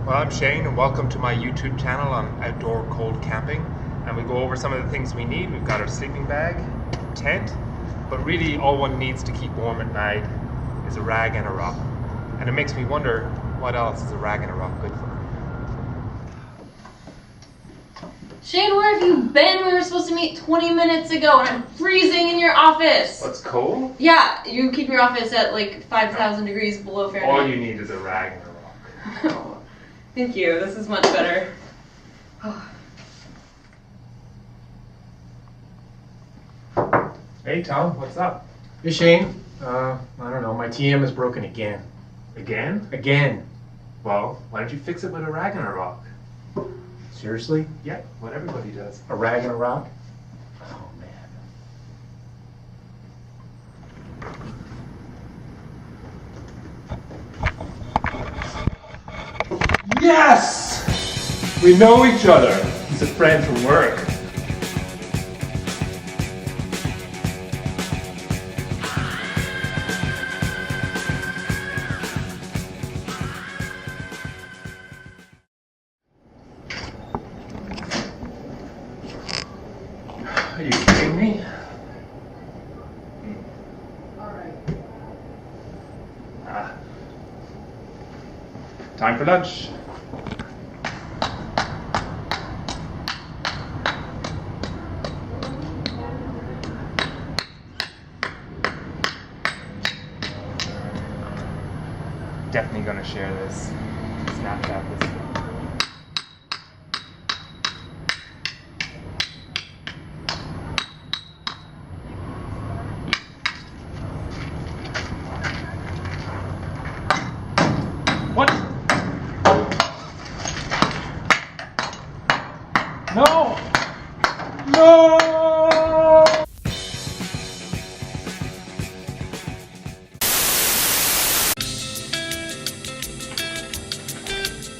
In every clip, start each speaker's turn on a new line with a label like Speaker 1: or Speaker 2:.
Speaker 1: Well, I'm Shane and welcome to my YouTube channel on outdoor cold camping, and we go over some of the things we need. We've got our sleeping bag, tent, but really all one needs to keep warm at night is a rag and a rock. And it makes me wonder, what else is a rag and a rock good for?
Speaker 2: Shane, where have you been? We were supposed to meet 20 minutes ago and I'm freezing in your office.
Speaker 1: What's cold?
Speaker 2: Yeah, you keep your office at like 5,000 degrees below Fahrenheit.
Speaker 1: All you need is a rag and a rock.
Speaker 2: Oh, thank you, this is much better.
Speaker 1: Hey Tom, what's up?
Speaker 3: Hey Shane, I don't know, my TM is broken again.
Speaker 1: Again?
Speaker 3: Again.
Speaker 1: Well, why don't you fix it with a rag and a rock?
Speaker 3: Seriously?
Speaker 1: Yeah, what everybody does.
Speaker 3: A rag and a rock? Oh man.
Speaker 1: Yes! We know each other. He's a friend from work. Are you kidding me?
Speaker 2: Alright.
Speaker 1: Time for lunch. Definitely gonna share this. Snapchat this. What? No! No!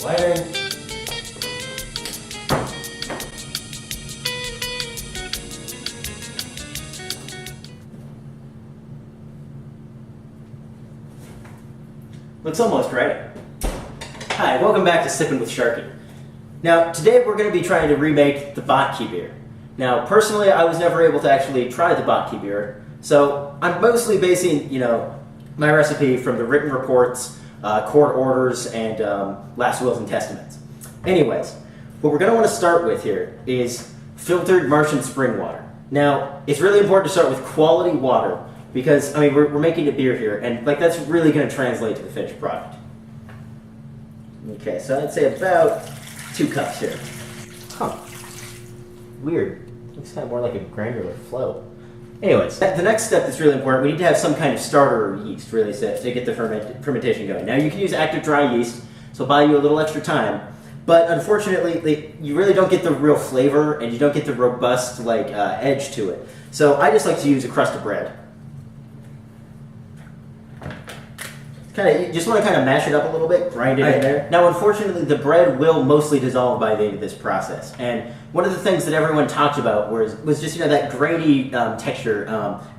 Speaker 3: Lighting.
Speaker 4: Looks almost right. Hi, welcome back to Sippin' with Sharky. Now, today we're going to be trying to remake the Botki beer. Now, personally, I was never able to actually try the Botki beer, so I'm mostly basing, my recipe from the written reports, court orders, and last wills and testaments. Anyways, what we're going to want to start with here is filtered Martian spring water. Now, it's really important to start with quality water because, we're making a beer here, and that's really going to translate to the finished product. Okay, so I'd say about 2 cups here. Huh. Weird. Looks kind of more like a granular flow. Anyways, the next step that's really important, we need to have some kind of starter yeast, really, to get the fermentation going. Now, you can use active dry yeast, so it'll buy you a little extra time, but unfortunately, you really don't get the real flavor, and you don't get the robust, edge to it. So I just like to use a crust of bread. You just want to kind of mash it up a little bit, grind it in there. Now, unfortunately, the bread will mostly dissolve by the end of this process. And one of the things that everyone talked about was just, that grainy texture,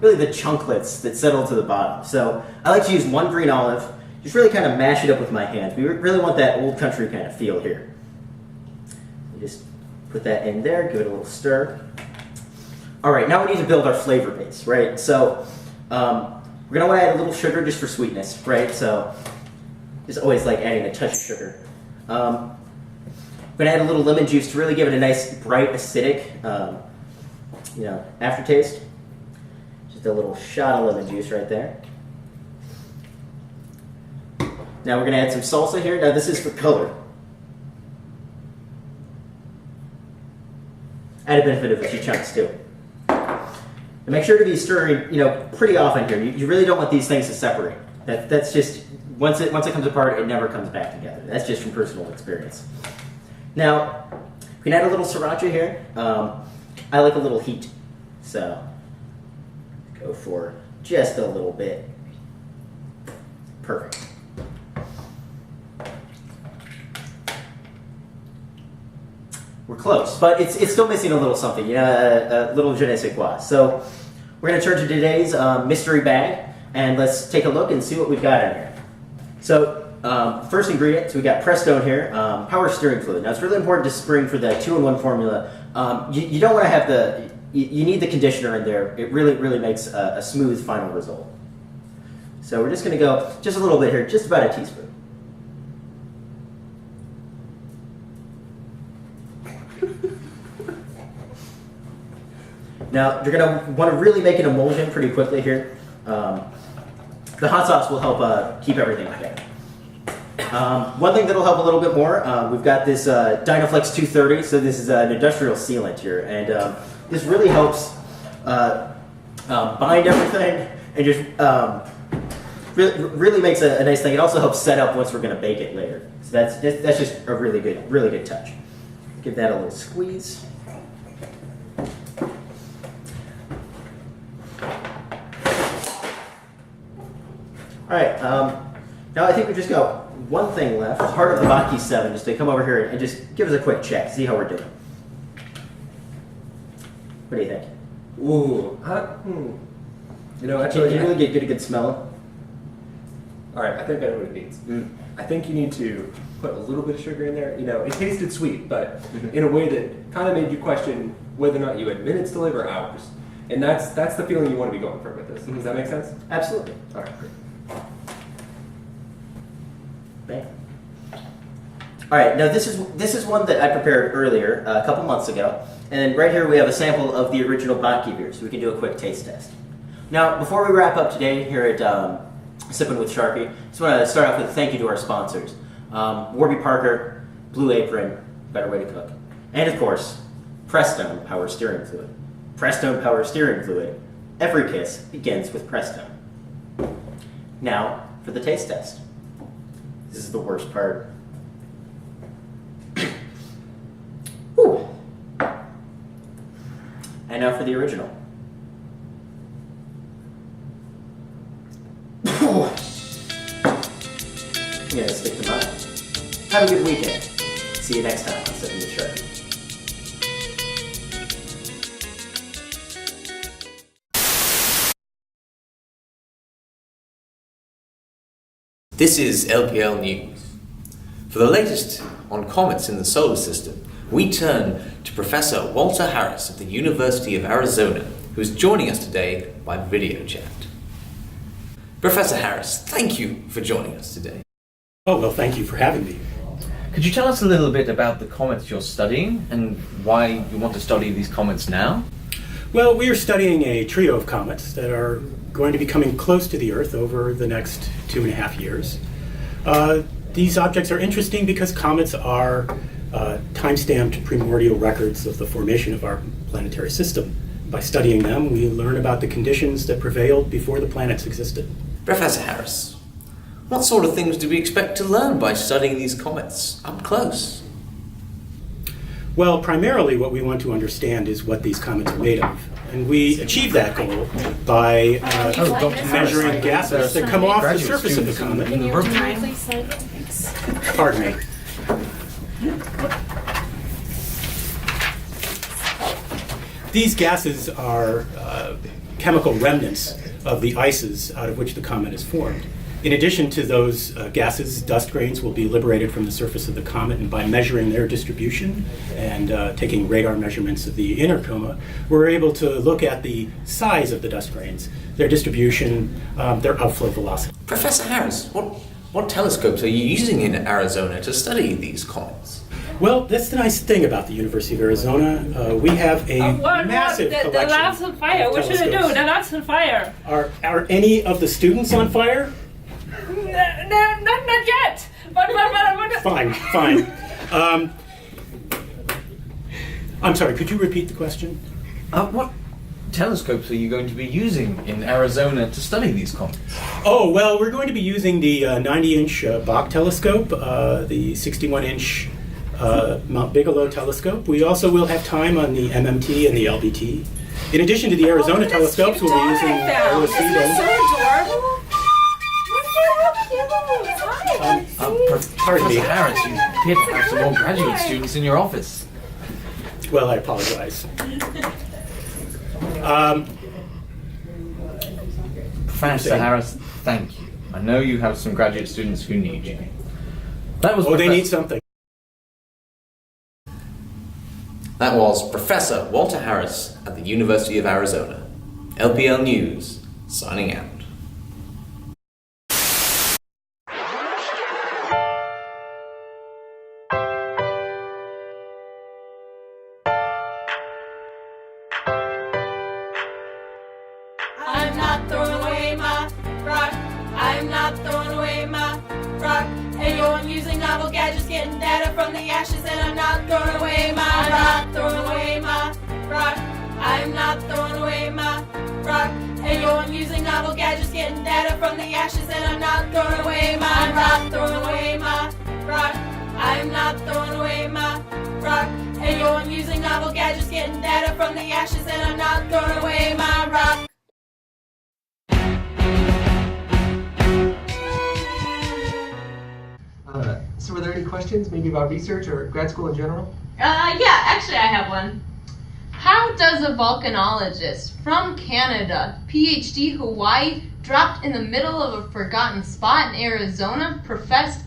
Speaker 4: really the chunklets that settle to the bottom. So I like to use 1 green olive, just really kind of mash it up with my hands. We really want that old country kind of feel here. You just put that in there, give it a little stir. All right, now we need to build our flavor base, right? So, we're going to want to add a little sugar just for sweetness, right? So, just always like adding a touch of sugar. I'm going to add a little lemon juice to really give it a nice, bright, acidic, aftertaste. Just a little shot of lemon juice right there. Now we're going to add some salsa here. Now this is for color. Add a benefit of a few chunks too. And make sure to be stirring, pretty often here. You really don't want these things to separate. That's just, once it comes apart, it never comes back together. That's just from personal experience. Now, we can add a little sriracha here. I like a little heat, so go for just a little bit. Perfect. We're close, but it's still missing a little something, a little je ne sais quoi. So we're going to turn to today's mystery bag, and let's take a look and see what we've got in here. So first ingredient, so we got Prestone here, power steering fluid. Now it's really important to spring for the 2-in-1 formula. You don't want to have you need the conditioner in there. It really makes a smooth final result. So we're just going to go just a little bit here, just about a teaspoon. Now you're going to want to really make an emulsion pretty quickly here. The hot sauce will help keep everything together. One thing that'll help a little bit more, we've got this Dynaflex 230, so this is an industrial sealant here, and this really helps bind everything and just really makes a nice thing. It also helps set up once we're going to bake it later. So that's just a really good touch. Give that a little squeeze. All right, now I think we just got one thing left, part of the Baki 7, just to come over here and just give us a quick check, see how we're doing. What do you think?
Speaker 3: Ooh, you know, actually,
Speaker 4: Can you really get a good smell?
Speaker 3: All right, I think I know what it needs. I think you need to put a little bit of sugar in there. You know, it tasted sweet, but in a way that kind of made you question whether or not you had minutes to live or hours. And that's the feeling you want to be going for with this. Does that make sense?
Speaker 4: Absolutely.
Speaker 3: All right, great.
Speaker 4: Bam. All right, now this is one that I prepared earlier, a couple months ago. And right here we have a sample of the original Baki beer, so we can do a quick taste test. Now, before we wrap up today here at Sippin' with Sharpie, I just want to start off with a thank you to our sponsors. Warby Parker, Blue Apron, Better Way to Cook. And of course, Prestone Power Steering Fluid. Prestone Power Steering Fluid. Every kiss begins with Prestone. Now, for the taste test. This is the worst part. Whew. And now for the original. I'm gonna stick to mine. Have a good weekend. See you next time on Sippin' with Sharpie.
Speaker 5: This is LPL News. For the latest on comets in the solar system, we turn to Professor Walter Harris of the University of Arizona, who is joining us today by video chat. Professor Harris, thank you for joining us today.
Speaker 6: Oh, well, thank you for having me.
Speaker 5: Could you tell us a little bit about the comets you're studying and why you want to study these comets now?
Speaker 6: Well, we are studying a trio of comets that are going to be coming close to the Earth over the next 2.5 years. These objects are interesting because comets are time-stamped primordial records of the formation of our planetary system. By studying them, we learn about the conditions that prevailed before the planets existed.
Speaker 5: Professor Harris, what sort of things do we expect to learn by studying these comets up close?
Speaker 6: Well, primarily what we want to understand is what these comets are made of. And we achieve that goal by measuring gases that come off the surface of the comet. Pardon me. These gases are chemical remnants of the ices out of which the comet is formed. In addition to those gases, dust grains will be liberated from the surface of the comet, and by measuring their distribution and taking radar measurements of the inner coma, we're able to look at the size of the dust grains, their distribution, their outflow velocity.
Speaker 5: Professor Harris, what telescopes are you using in Arizona to study these comets?
Speaker 6: Well, that's the nice thing about the University of Arizona. We have a massive collection
Speaker 7: The lab's on fire.
Speaker 6: of
Speaker 7: What should I do?
Speaker 6: telescopes.
Speaker 7: The lab's on fire.
Speaker 6: Are any of the students on fire?
Speaker 7: Not yet. But
Speaker 6: Fine. I'm sorry, could you repeat the question?
Speaker 5: What telescopes are you going to be using in Arizona to study these comets?
Speaker 6: Oh, well, we're going to be using the 90-inch Bach telescope, the 61-inch Mount Bigelow telescope. We also will have time on the MMT and the LBT. In addition to the Arizona telescopes, we'll be using
Speaker 7: Isn't that so adorable?
Speaker 6: pardon me.
Speaker 5: Professor Harris, you appear to have some more graduate students in your office.
Speaker 6: Well, I apologize.
Speaker 5: Professor Harris, thank you. I know you have some graduate students who need you. That was
Speaker 6: They need something.
Speaker 5: That was Professor Walter Harris at the University of Arizona. LPL News, signing out.
Speaker 8: I'm not throwing away my rock. I'm not throwing away my rock. And you're using novel gadgets, getting data from the ashes, and I'm not throwing away my rock. Throwing away my rock. I'm not throwing away my rock. And you're using novel gadgets, getting data from the ashes, and I'm not throwing away my rock. Throwing away my rock. I'm not throwing away my rock. And you're using novel gadgets, getting data from the ashes, and I'm not throwing away my rock.
Speaker 1: So were there any questions, maybe about research or grad school in general?
Speaker 2: Yeah, actually I have one. How does a volcanologist from Canada, PhD Hawaii, dropped in the middle of a forgotten spot in Arizona,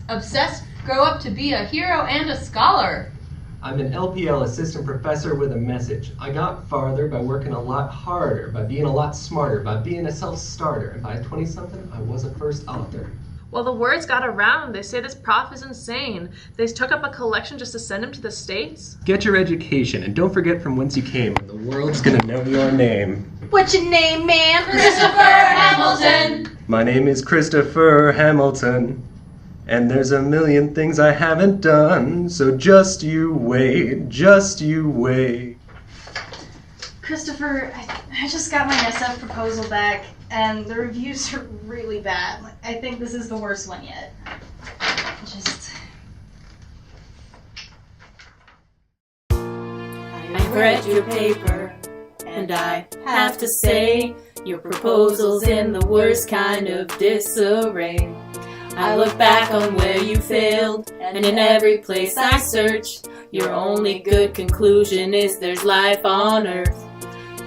Speaker 2: obsessed, grow up to be a hero and a scholar?
Speaker 9: I'm an LPL assistant professor with a message. I got farther by working a lot harder, by being a lot smarter, by being a self-starter, and by 20-something, I was a first author.
Speaker 10: Well, the words got around. They say this prof is insane. They took up a collection just to send him to the States.
Speaker 9: Get your education, and don't forget from whence you came, or the world's gonna know your name.
Speaker 2: What's your name, man? Christopher Hamilton!
Speaker 9: My name is Christopher Hamilton, and there's a million things I haven't done, so just you wait, just you wait.
Speaker 11: Christopher, I just got my SF proposal back, and the reviews are really bad. I think this is the worst one yet.
Speaker 8: I've read your paper, and I have to say, your proposal's in the worst kind of disarray. I look back on where you failed, and in every place I searched, your only good conclusion is there's life on Earth.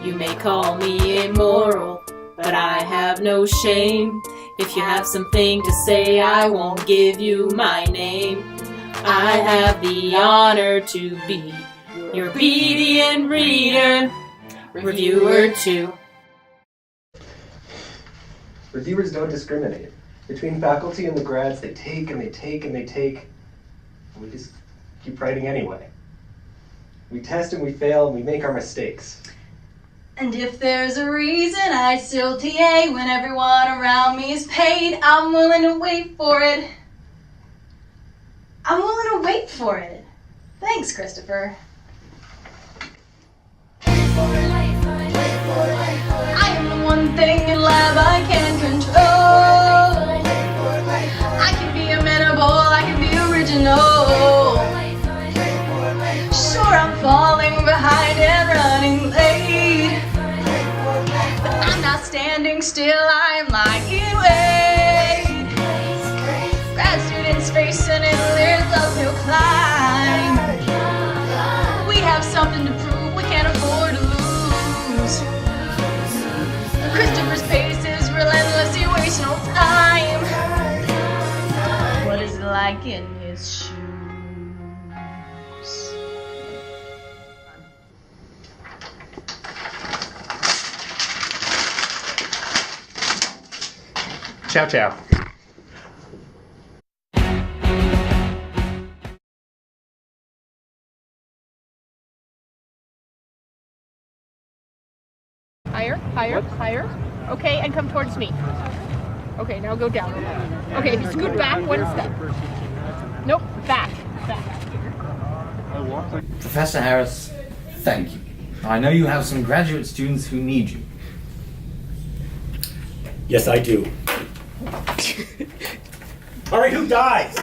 Speaker 8: You may call me immoral, but I have no shame. If you have something to say, I won't give you my name. I have the honor to be your obedient reader, reviewer too.
Speaker 9: Reviewers don't discriminate. Between faculty and the grads, they take and they take and they take, and we just keep writing anyway. We test and we fail and we make our mistakes.
Speaker 11: And if there's a reason I still TA when everyone around me is paid, I'm willing to wait for it. I'm willing to wait for it. Thanks, Christopher. I am the one thing in lab I can control. I can be amenable, I can be original. Sure, I'm falling behind and running late, but I'm not standing still, I'm lying wait. Grad students face an endless uphill climb. We have something to prove, we can't afford to lose. Christopher's pace is relentless, he wastes no time. What is it like in his shoes?
Speaker 1: Ciao, ciao.
Speaker 7: Higher, higher, higher. Okay, and come towards me. Okay, now go down. Okay, scoot back one step. Nope, back.
Speaker 5: Professor Harris, thank you. I know you have some graduate students who need you.
Speaker 6: Yes, I do. All right, who dies?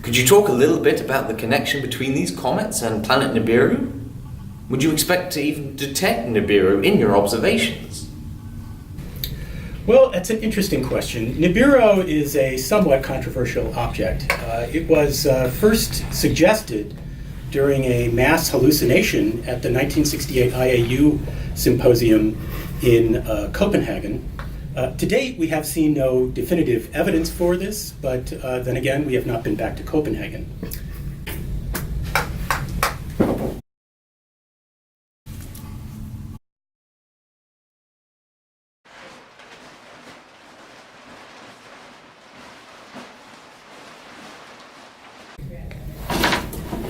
Speaker 5: Could you talk a little bit about the connection between these comets and planet Nibiru? Would you expect to even detect Nibiru in your observations?
Speaker 6: Well, that's an interesting question. Nibiru is a somewhat controversial object. It was first suggested during a mass hallucination at the 1968 IAU symposium in Copenhagen. To date, we have seen no definitive evidence for this, but then again, we have not been back to Copenhagen.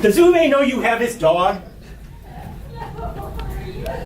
Speaker 12: Does Uwe know you have his dog?